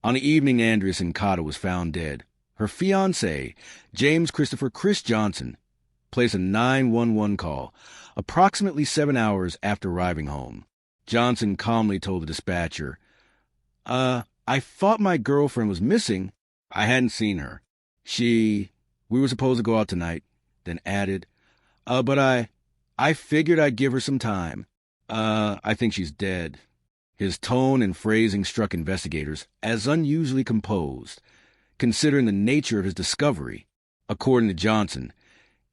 On the evening Andrea Sincata was found dead, her fiance, James Christopher Chris Johnson, placed a 911 call approximately 7 hours after arriving home. Johnson calmly told the dispatcher, I thought my girlfriend was missing. I hadn't seen her. We were supposed to go out tonight," then added, but I figured I'd give her some time. I think she's dead." His tone and phrasing struck investigators as unusually composed, considering the nature of his discovery. According to Johnson,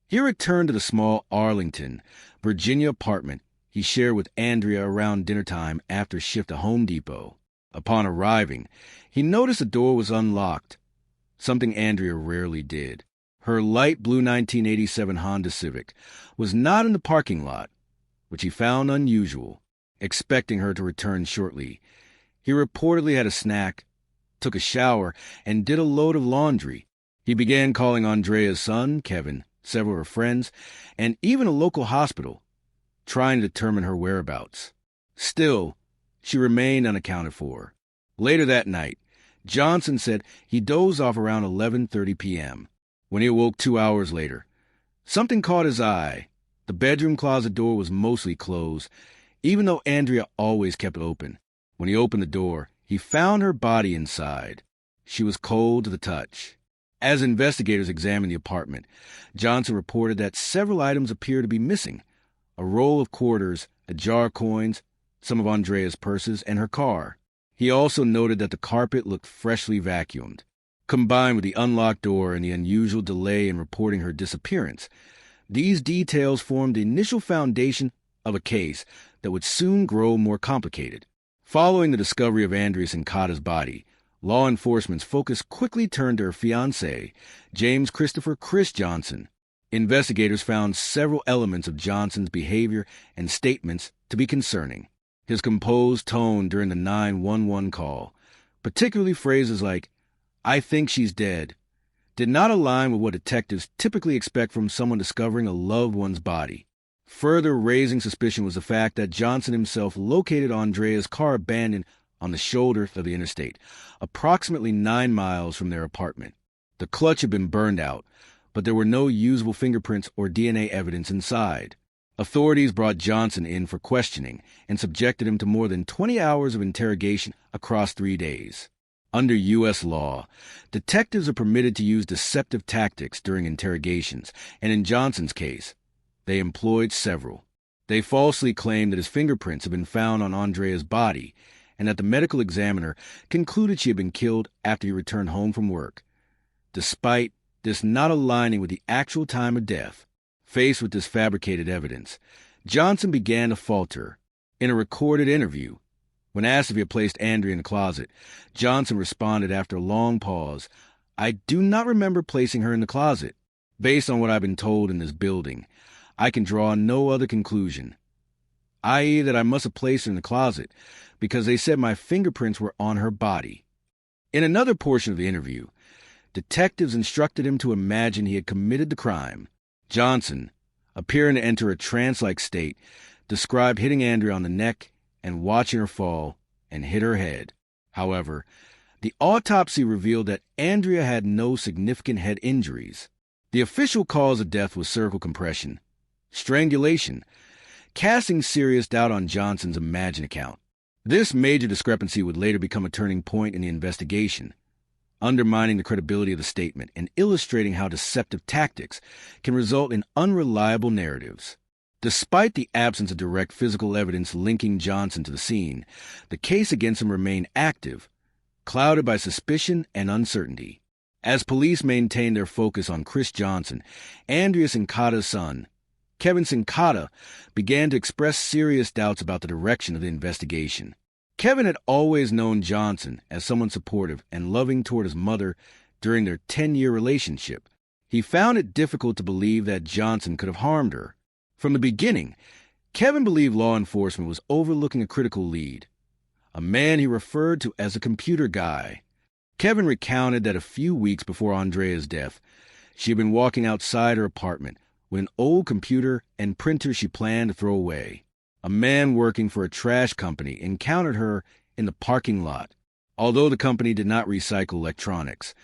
he returned to the small Arlington, Virginia apartment he shared with Andrea around dinner time after a shift at Home Depot. Upon arriving, he noticed the door was unlocked, something Andrea rarely did. Her light blue 1987 Honda Civic was not in the parking lot, which he found unusual. Expecting her to return shortly, he reportedly had a snack, took a shower, and did a load of laundry. He began calling Andrea's son, Kevin, several of her friends, and even a local hospital, trying to determine her whereabouts. Still, she remained unaccounted for. Later that night, Johnson said he dozed off around 11:30 p.m. When he awoke 2 hours later, something caught his eye. The bedroom closet door was mostly closed, even though Andrea always kept it open. When he opened the door, he found her body inside. She was cold to the touch. As investigators examined the apartment, Johnson reported that several items appeared to be missing: a roll of quarters, a jar of coins, some of Andrea's purses, and her car. He also noted that the carpet looked freshly vacuumed. Combined with the unlocked door and the unusual delay in reporting her disappearance, these details formed the initial foundation of a case that would soon grow more complicated. Following the discovery of Andrea Sincata's body, law enforcement's focus quickly turned to her fiancé, James Christopher Chris Johnson. Investigators found several elements of Johnson's behavior and statements to be concerning. His composed tone during the 911 call, particularly phrases like, "I think she's dead," did not align with what detectives typically expect from someone discovering a loved one's body. Further raising suspicion was the fact that Johnson himself located Andrea's car abandoned on the shoulder of the interstate, approximately 9 miles from their apartment. The clutch had been burned out, but there were no usable fingerprints or DNA evidence inside. Authorities brought Johnson in for questioning and subjected him to more than 20 hours of interrogation across 3 days. Under U.S. law, detectives are permitted to use deceptive tactics during interrogations, and in Johnson's case, they employed several. They falsely claimed that his fingerprints had been found on Andrea's body and that the medical examiner concluded she had been killed after he returned home from work. Despite this not aligning with the actual time of death, faced with this fabricated evidence, Johnson began to falter. In a recorded interview, when asked if he had placed Andrea in the closet, Johnson responded after a long pause, "I do not remember placing her in the closet. Based on what I've been told in this building, I can draw no other conclusion, i.e. that I must have placed her in the closet because they said my fingerprints were on her body." In another portion of the interview, detectives instructed him to imagine he had committed the crime. Johnson, appearing to enter a trance-like state, described hitting Andrea on the neck and watching her fall and hit her head. However, the autopsy revealed that Andrea had no significant head injuries. The official cause of death was cervical compression, strangulation, casting serious doubt on Johnson's imagined account. This major discrepancy would later become a turning point in the investigation, undermining the credibility of the statement and illustrating how deceptive tactics can result in unreliable narratives. Despite the absence of direct physical evidence linking Johnson to the scene, the case against him remained active, clouded by suspicion and uncertainty. As police maintained their focus on Chris Johnson, Andrea Sincata's son, Kevin Sincata, began to express serious doubts about the direction of the investigation. Kevin had always known Johnson as someone supportive and loving toward his mother during their 10-year relationship. He found it difficult to believe that Johnson could have harmed her. From the beginning, Kevin believed law enforcement was overlooking a critical lead, a man he referred to as a computer guy. Kevin recounted that a few weeks before Andrea's death, she had been walking outside her apartment with an old computer and printer she planned to throw away. A man working for a trash company encountered her in the parking lot. Although the company did not recycle electronics,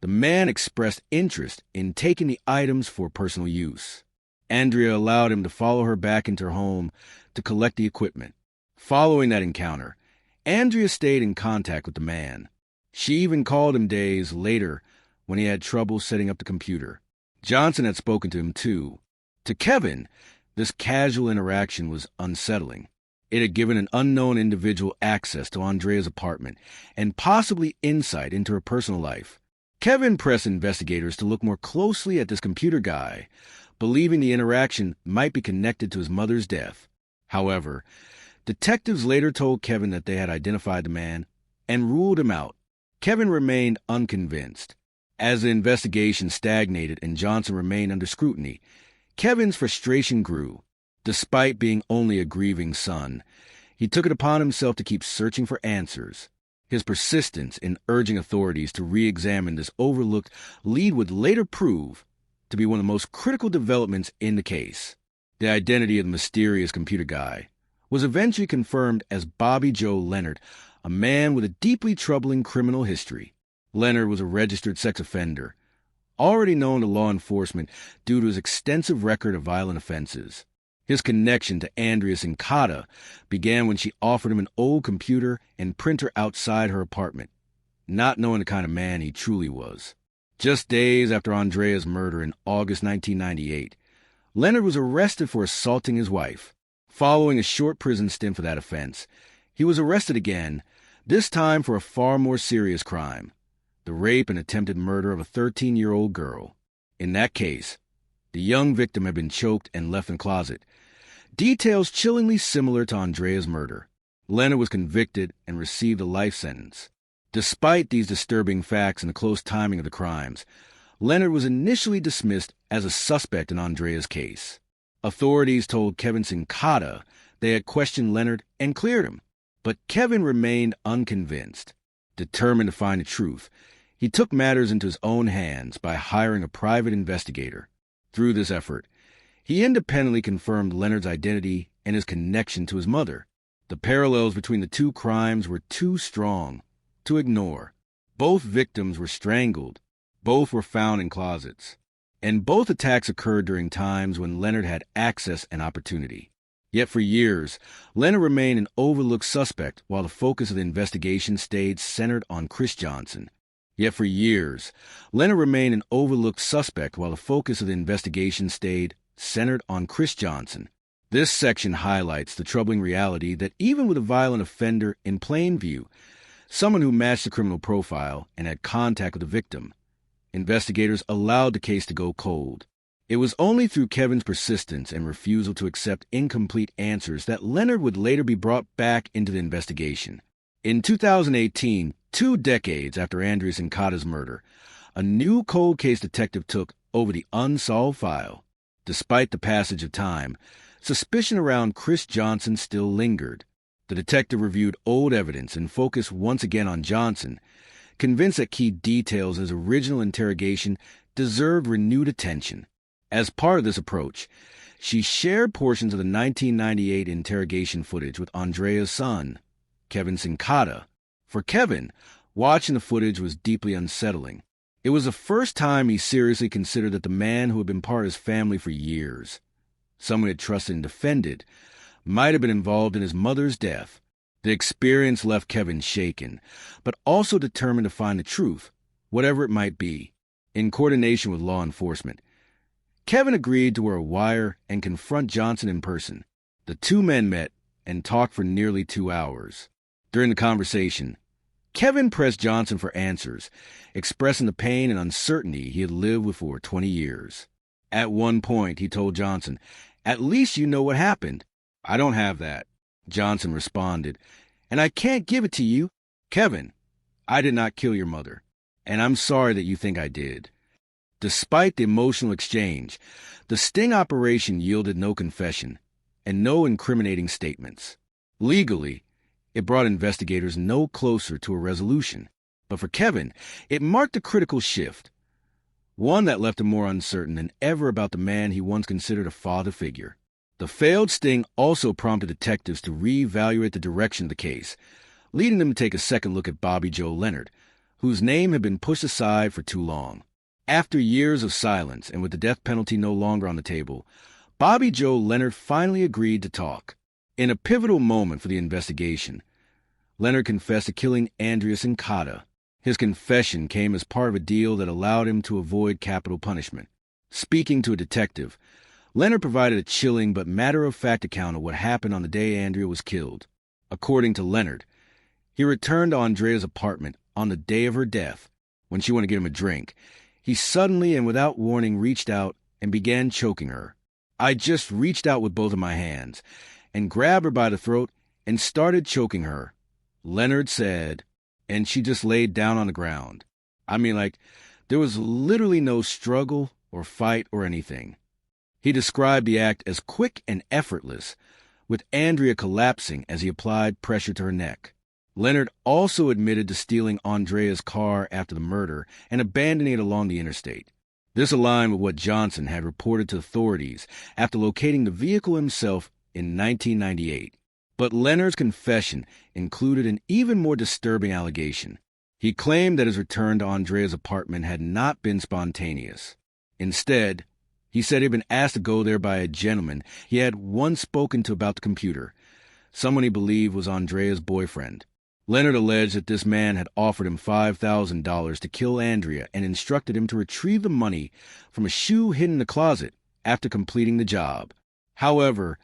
the man expressed interest in taking the items for personal use. Andrea allowed him to follow her back into her home to collect the equipment. Following that encounter, Andrea stayed in contact with the man. She even called him days later when he had trouble setting up the computer. Johnson had spoken to him too. To Kevin, this casual interaction was unsettling. It had given an unknown individual access to Andrea's apartment and possibly insight into her personal life. Kevin pressed investigators to look more closely at this computer guy, believing the interaction might be connected to his mother's death. However, detectives later told Kevin that they had identified the man and ruled him out. Kevin remained unconvinced. As the investigation stagnated and Johnson remained under scrutiny, Kevin's frustration grew. Despite being only a grieving son, he took it upon himself to keep searching for answers. His persistence in urging authorities to re-examine this overlooked lead would later prove to be one of the most critical developments in the case. The identity of the mysterious computer guy was eventually confirmed as Bobby Joe Leonard, a man with a deeply troubling criminal history. Leonard was a registered sex offender, already known to law enforcement due to his extensive record of violent offenses. His connection to Andrea Sincata began when she offered him an old computer and printer outside her apartment, not knowing the kind of man he truly was. Just days after Andrea's murder in August 1998, Leonard was arrested for assaulting his wife. Following a short prison stint for that offense, he was arrested again, this time for a far more serious crime, the rape and attempted murder of a 13-year-old girl. In that case, the young victim had been choked and left in a closet. Details chillingly similar to Andrea's murder. Leonard was convicted and received a life sentence. Despite these disturbing facts and the close timing of the crimes, Leonard was initially dismissed as a suspect in Andrea's case. Authorities told Kevin Sincata they had questioned Leonard and cleared him, but Kevin remained unconvinced. Determined to find the truth, he took matters into his own hands by hiring a private investigator. Through this effort, he independently confirmed Leonard's identity and his connection to his mother. The parallels between the two crimes were too strong to ignore. Both victims were strangled, both were found in closets, and both attacks occurred during times when Leonard had access and opportunity. Yet for years, Leonard remained an overlooked suspect while the focus of the investigation stayed centered on Chris Johnson. This section highlights the troubling reality that even with a violent offender in plain view, someone who matched the criminal profile and had contact with the victim, investigators allowed the case to go cold. It was only through Kevin's persistence and refusal to accept incomplete answers that Leonard would later be brought back into the investigation. In 2018, 2 decades after Andrea Sincata's murder, a new cold case detective took over the unsolved file. Despite the passage of time, suspicion around Chris Johnson still lingered. The detective reviewed old evidence and focused once again on Johnson, convinced that key details of his original interrogation deserved renewed attention. As part of this approach, she shared portions of the 1998 interrogation footage with Andrea's son, Kevin Sincata. For Kevin, watching the footage was deeply unsettling. It was the first time he seriously considered that the man who had been part of his family for years, someone he had trusted and defended, might have been involved in his mother's death. The experience left Kevin shaken, but also determined to find the truth, whatever it might be. In coordination with law enforcement, Kevin agreed to wear a wire and confront Johnson in person. The two men met and talked for nearly 2 hours. During the conversation, Kevin pressed Johnson for answers, expressing the pain and uncertainty he had lived with for 20 years. At one point, he told Johnson, "At least you know what happened." "I don't have that," Johnson responded, "and I can't give it to you." "Kevin, I did not kill your mother, and I'm sorry that you think I did." Despite the emotional exchange, the sting operation yielded no confession and no incriminating statements. Legally, it brought investigators no closer to a resolution. But for Kevin, it marked a critical shift, one that left him more uncertain than ever about the man he once considered a father figure. The failed sting also prompted detectives to reevaluate the direction of the case, leading them to take a second look at Bobby Joe Leonard, whose name had been pushed aside for too long. After years of silence and with the death penalty no longer on the table, Bobby Joe Leonard finally agreed to talk. In a pivotal moment for the investigation, Leonard confessed to killing Andrea Sincata. His confession came as part of a deal that allowed him to avoid capital punishment. Speaking to a detective, Leonard provided a chilling but matter-of-fact account of what happened on the day Andrea was killed. According to Leonard, he returned to Andrea's apartment on the day of her death. When she wanted to get him a drink, he suddenly and without warning reached out and began choking her. I just reached out with both of my hands and grabbed her by the throat and started choking her, Leonard said, and she just laid down on the ground. There was literally no struggle or fight or anything. He described the act as quick and effortless, with Andrea collapsing as he applied pressure to her neck. Leonard also admitted to stealing Andrea's car after the murder and abandoning it along the interstate. This aligned with what Johnson had reported to authorities after locating the vehicle himself in 1998. But Leonard's confession included an even more disturbing allegation. He claimed that his return to Andrea's apartment had not been spontaneous. Instead, he said he had been asked to go there by a gentleman he had once spoken to about the computer, someone he believed was Andrea's boyfriend. Leonard alleged that this man had offered him $5,000 to kill Andrea and instructed him to retrieve the money from a shoe hidden in the closet after completing the job. However,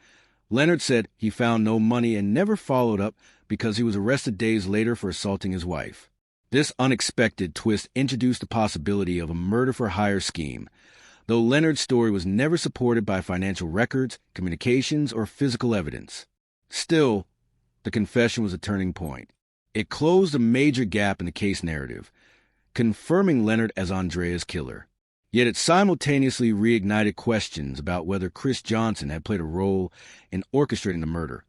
Leonard said he found no money and never followed up because he was arrested days later for assaulting his wife. This unexpected twist introduced the possibility of a murder-for-hire scheme, though Leonard's story was never supported by financial records, communications, or physical evidence. Still, the confession was a turning point. It closed a major gap in the case narrative, confirming Leonard as Andrea's killer. Yet it simultaneously reignited questions about whether Chris Johnson had played a role in orchestrating the murder.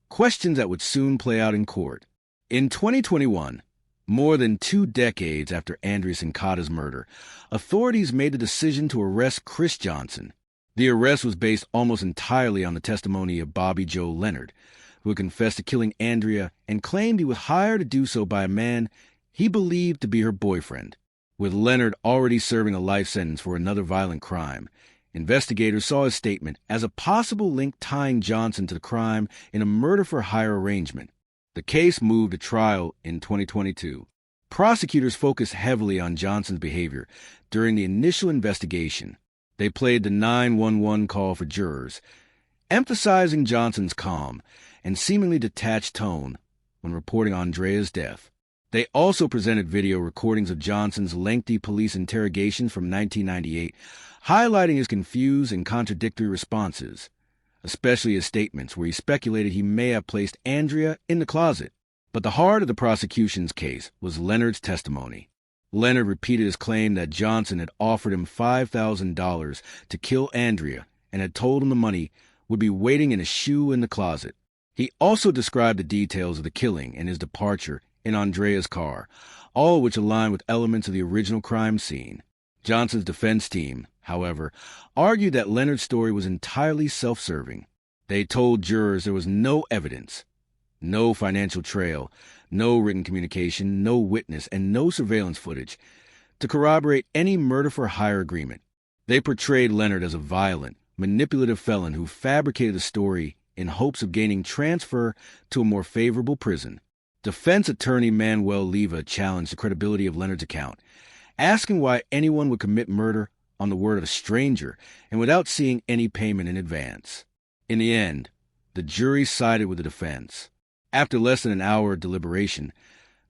Questions that would soon play out in court. In 2021, more than 2 decades after Andrea Sincata's murder, authorities made the decision to arrest Chris Johnson. The arrest was based almost entirely on the testimony of Bobby Joe Leonard, who had confessed to killing Andrea and claimed he was hired to do so by a man he believed to be her boyfriend. With Leonard already serving a life sentence for another violent crime, investigators saw his statement as a possible link tying Johnson to the crime in a murder-for-hire arrangement. The case moved to trial in 2022. Prosecutors focused heavily on Johnson's behavior during the initial investigation. They played the 911 call for jurors, emphasizing Johnson's calm and seemingly detached tone when reporting Andrea's death. They also presented video recordings of Johnson's lengthy police interrogations from 1998, highlighting his confused and contradictory responses, especially his statements where he speculated he may have placed Andrea in the closet. But the heart of the prosecution's case was Leonard's testimony. Leonard repeated his claim that Johnson had offered him $5,000 to kill Andrea and had told him the money would be waiting in a shoe in the closet. He also described the details of the killing and his departure in Andrea's car, all of which aligned with elements of the original crime scene. Johnson's defense team, however, argued that Leonard's story was entirely self-serving. They told jurors there was no evidence, no financial trail, no written communication, no witness, and no surveillance footage to corroborate any murder-for-hire agreement. They portrayed Leonard as a violent, manipulative felon who fabricated the story in hopes of gaining transfer to a more favorable prison. Defense attorney Manuel Leva challenged the credibility of Leonard's account, asking why anyone would commit murder on the word of a stranger and without seeing any payment in advance. In the end, the jury sided with the defense. After less than an hour of deliberation,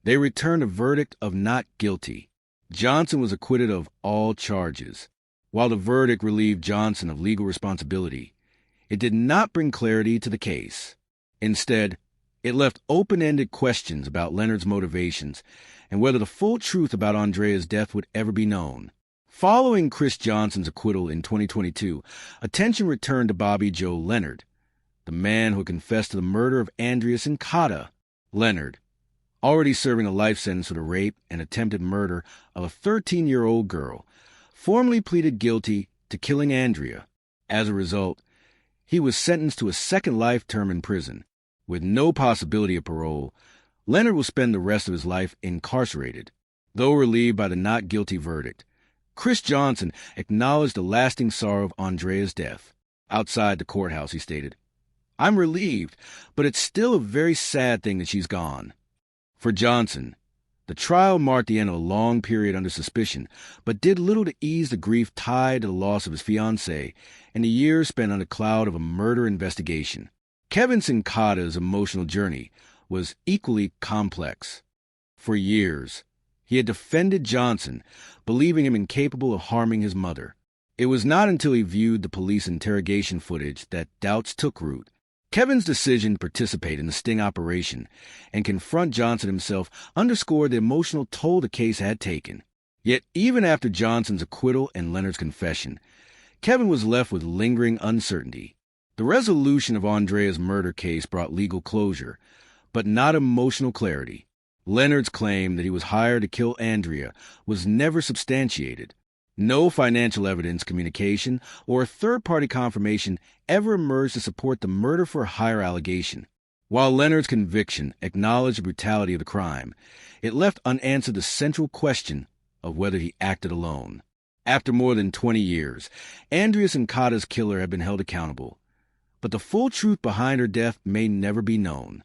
they returned a verdict of not guilty. Johnson was acquitted of all charges. While the verdict relieved Johnson of legal responsibility, it did not bring clarity to the case. Instead, it left open-ended questions about Leonard's motivations and whether the full truth about Andrea's death would ever be known. Following Chris Johnson's acquittal in 2022, attention returned to Bobby Joe Leonard, the man who confessed to the murder of Andrea Sincata. Leonard, already serving a life sentence for the rape and attempted murder of a 13-year-old girl, formally pleaded guilty to killing Andrea. As a result, he was sentenced to a second life term in prison. With no possibility of parole, Leonard will spend the rest of his life incarcerated. Though relieved by the not guilty verdict, Chris Johnson acknowledged the lasting sorrow of Andrea's death. Outside the courthouse, he stated, "I'm relieved, but it's still a very sad thing that she's gone." For Johnson, the trial marked the end of a long period under suspicion, but did little to ease the grief tied to the loss of his fiancée and the years spent under the cloud of a murder investigation. Kevin Sincata's emotional journey was equally complex. For years, he had defended Johnson, believing him incapable of harming his mother. It was not until he viewed the police interrogation footage that doubts took root. Kevin's decision to participate in the sting operation and confront Johnson himself underscored the emotional toll the case had taken. Yet even after Johnson's acquittal and Leonard's confession, Kevin was left with lingering uncertainty. The resolution of Andrea's murder case brought legal closure, but not emotional clarity. Leonard's claim that he was hired to kill Andrea was never substantiated. No financial evidence, communication, or third-party confirmation ever emerged to support the murder-for-hire allegation. While Leonard's conviction acknowledged the brutality of the crime, it left unanswered the central question of whether he acted alone. After more than 20 years, Andrea Sincata's killer had been held accountable, but the full truth behind her death may never be known.